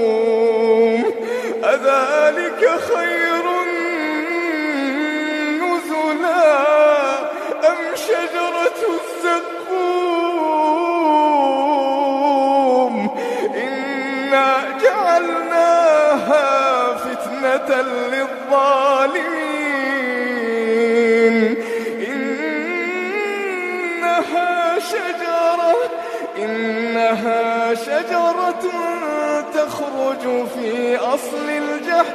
الزقوم أذلك خير نزلا أم شجرة الزقوم إنا جعلناها فتنة للظالمين إنها شجرة تخرج في أصل الجحيم